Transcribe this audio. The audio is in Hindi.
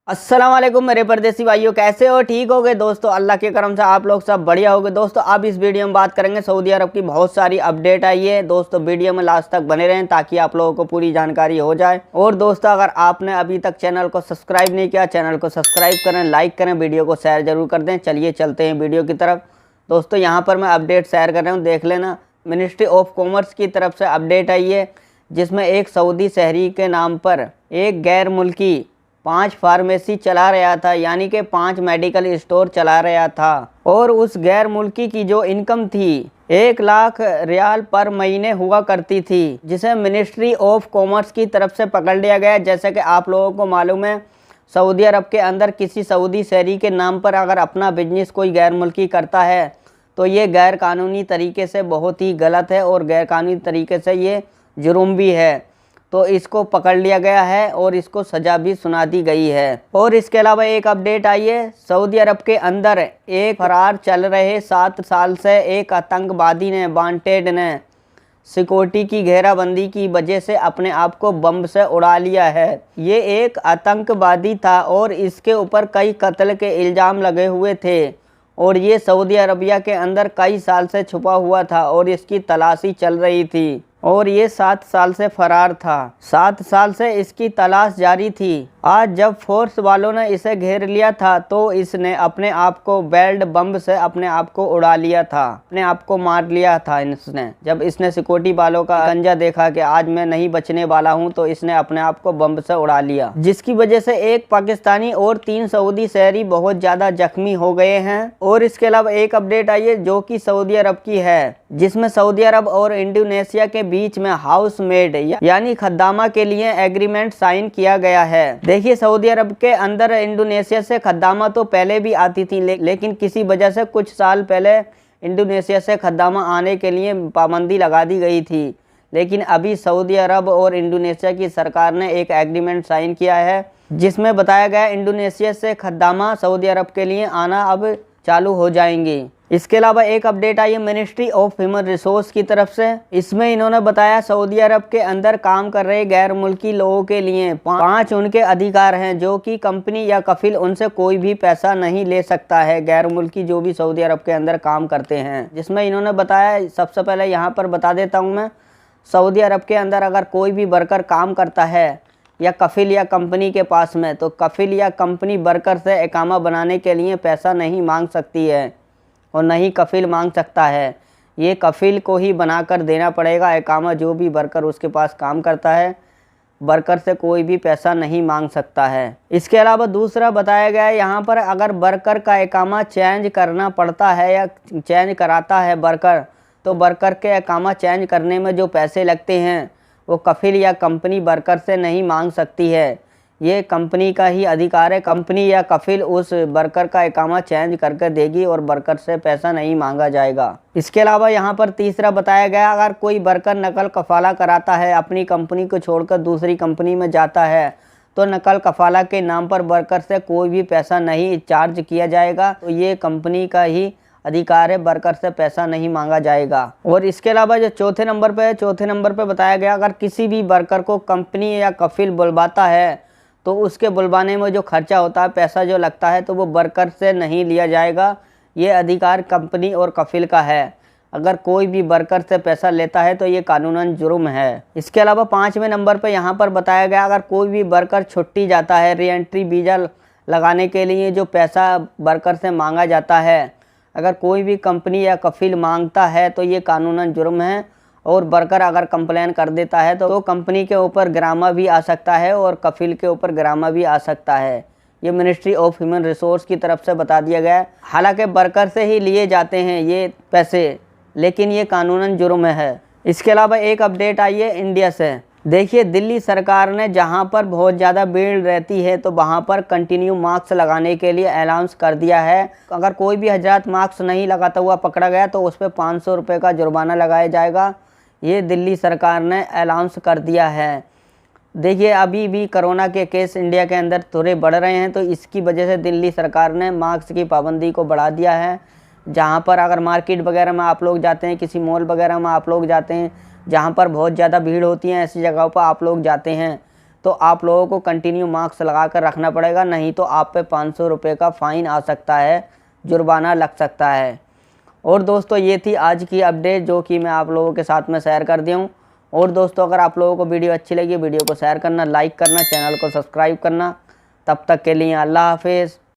अस्सलाम वालेकुम मेरे परदेसी भाइयों, कैसे हो? ठीक हो गए दोस्तों? अल्लाह के करम से आप लोग सब बढ़िया हो गए। दोस्तों अब इस वीडियो में बात करेंगे सऊदी अरब की बहुत सारी अपडेट आई है। दोस्तों वीडियो में लास्ट तक बने रहें ताकि आप लोगों को पूरी जानकारी हो जाए। और दोस्तों अगर आपने अभी तक चैनल को सब्सक्राइब नहीं किया, चैनल को सब्सक्राइब करें, लाइक करें, वीडियो को शेयर जरूर कर दें। चलिए चलते हैं वीडियो की तरफ। दोस्तों यहाँ पर मैं अपडेट शेयर कर रहा हूँ, देख लेना। मिनिस्ट्री ऑफ कॉमर्स की तरफ से अपडेट आई है जिसमें एक सऊदी शहरी के नाम पर एक गैर मुल्की 5 फार्मेसी चला रहा था, यानी कि 5 मेडिकल स्टोर चला रहा था। और उस गैर मुल्की की जो इनकम थी 1 लाख रियाल पर महीने हुआ करती थी, जिसे मिनिस्ट्री ऑफ कॉमर्स की तरफ से पकड़ लिया गया। जैसे कि आप लोगों को मालूम है, सऊदी अरब के अंदर किसी सऊदी शहरी के नाम पर अगर अपना बिजनेस कोई गैर मुल्की करता है तो ये गैर कानूनी तरीके से बहुत ही गलत है और गैर कानूनी तरीके से ये जुर्म भी है। तो इसको पकड़ लिया गया है और इसको सज़ा भी सुना दी गई है। और इसके अलावा एक अपडेट आई है, सऊदी अरब के अंदर एक फरार चल रहे 7 साल से एक आतंकवादी ने वांटेड ने सिक्योरिटी की घेराबंदी की वजह से अपने आप को बम से उड़ा लिया है। ये एक आतंकवादी था और इसके ऊपर कई कत्ल के इल्ज़ाम लगे हुए थे और ये सऊदी अरबिया के अंदर कई साल से छुपा हुआ था और इसकी तलाशी चल रही थी। और ये 7 साल से फरार था, 7 साल से इसकी तलाश जारी थी। आज जब फोर्स वालों ने इसे घेर लिया था तो इसने अपने आप को बेल्ट बम से अपने आप को उड़ा लिया था, अपने आप को मार लिया था इसने। जब इसने सिक्योरिटी वालों का गंजा देखा कि आज मैं नहीं बचने वाला हूं, तो इसने अपने आप को बम से उड़ा लिया, जिसकी वजह से एक पाकिस्तानी और 3 सऊदी शहरी बहुत ज़्यादा जख्मी हो गए हैं। और इसके अलावा एक अपडेट आई है जो कि सऊदी अरब की है, जिसमें सऊदी अरब और इंडोनेशिया के बीच में हाउस मेड यानी खद्दामा के लिए एग्रीमेंट साइन किया गया है। देखिए सऊदी अरब के अंदर इंडोनेशिया से खद्दामा तो पहले भी आती थी, लेकिन किसी वजह से कुछ साल पहले इंडोनेशिया से खद्दामा आने के लिए पाबंदी लगा दी गई थी। लेकिन अभी सऊदी अरब और इंडोनेशिया की सरकार ने एक एग्रीमेंट साइन किया है जिसमें बताया गया इंडोनेशिया से खद्दामा सऊदी अरब के लिए आना अब चालू हो जाएंगी। इसके अलावा एक अपडेट आई है मिनिस्ट्री ऑफ ह्यूमन रिसोर्स की तरफ से। इसमें इन्होंने बताया सऊदी अरब के अंदर काम कर रहे गैर मुल्की लोगों के लिए 5 उनके अधिकार हैं, जो कि कंपनी या कफिल उनसे कोई भी पैसा नहीं ले सकता है। गैर मुल्की जो भी सऊदी अरब के अंदर काम करते हैं, जिसमें इन्होंने बताया, सबसे पहले यहाँ पर बता देता हूँ मैं, सऊदी अरब के अंदर अगर कोई भी वर्कर काम करता है या कफिल या कंपनी के पास में, तो कफिल या कंपनी वर्कर से इकामा बनाने के लिए पैसा नहीं मांग सकती है और नहीं कफिल मांग सकता है। ये कफिल को ही बनाकर देना पड़ेगा इकामा। जो भी वर्कर उसके पास काम करता है, वर्कर से कोई भी पैसा नहीं मांग सकता है। इसके अलावा दूसरा बताया गया है यहाँ पर, अगर वर्कर का इकामा चेंज करना पड़ता है या चेंज कराता है वर्कर, तो वर्कर के इकामा चेंज करने में जो पैसे लगते हैं वो कफिल या कंपनी वर्कर से नहीं मांग सकती है। ये कंपनी का ही अधिकार है। कंपनी या कफिल उस वर्कर का इकामा चेंज करके देगी और वर्कर से पैसा नहीं मांगा जाएगा। इसके अलावा यहाँ पर तीसरा बताया गया, अगर कोई वर्कर नकल कफाला कराता है, अपनी कंपनी को छोड़कर दूसरी कंपनी में जाता है, तो नकल कफाला के नाम पर वर्कर से कोई भी पैसा नहीं चार्ज किया जाएगा। तो ये कंपनी का ही अधिकार है, वर्कर से पैसा नहीं मांगा जाएगा। और इसके अलावा जो चौथे नंबर पे है, चौथे नंबर पे बताया गया, अगर किसी भी वर्कर को कंपनी या कफिल बुलवाता है तो उसके बुलवाने में जो खर्चा होता है, पैसा जो लगता है, तो वो वर्कर से नहीं लिया जाएगा। ये अधिकार कंपनी और कफिल का है। अगर कोई भी वर्कर से पैसा लेता है तो ये कानूनन जुर्म है। इसके अलावा 5वें नंबर पे यहाँ पर बताया गया, अगर कोई भी वर्कर छुट्टी जाता है, री एंट्री वीज़ा लगाने के लिए जो पैसा वर्कर से मांगा जाता है, अगर कोई भी कंपनी या कफिल मांगता है तो ये कानूनन जुर्म है। और वर्कर अगर कंप्लेन कर देता है तो कंपनी के ऊपर गिरामा भी आ सकता है और कफिल के ऊपर गिरामा भी आ सकता है। ये मिनिस्ट्री ऑफ ह्यूमन रिसोर्स की तरफ से बता दिया गया है। हालांकि वर्कर से ही लिए जाते हैं ये पैसे, लेकिन ये कानूनन जुर्म है। इसके अलावा एक अपडेट आई है इंडिया से। देखिए दिल्ली सरकार ने जहां पर बहुत ज़्यादा भीड़ रहती है तो वहां पर कंटिन्यू मास्क लगाने के लिए अनाउंस कर दिया है। अगर कोई भी हजरात मास्क नहीं लगाता हुआ पकड़ा गया तो उस पर 500 रुपये का जुर्माना लगाया जाएगा। ये दिल्ली सरकार ने अनाउंस कर दिया है। देखिए अभी भी कोरोना के केस इंडिया के अंदर थोड़े बढ़ रहे हैं, तो इसकी वजह से दिल्ली सरकार ने मास्क की पाबंदी को बढ़ा दिया है। जहां पर अगर मार्केट वगैरह में आप लोग जाते हैं, किसी मॉल वगैरह में आप लोग जाते हैं, जहां पर बहुत ज़्यादा भीड़ होती है, ऐसी जगहों पर आप लोग जाते हैं, तो आप लोगों को कंटिन्यू मास्क लगा कर रखना पड़ेगा, नहीं तो आप पे 500 रुपये का फ़ाइन आ सकता है, जुर्माना लग सकता है। और दोस्तों ये थी आज की अपडेट जो कि मैं आप लोगों के साथ में शेयर कर दिया हूँ। और दोस्तों अगर आप लोगों को वीडियो अच्छी लगी, वीडियो को शेयर करना, लाइक करना, चैनल को सब्सक्राइब करना। तब तक के लिए अल्लाह हाफिज़।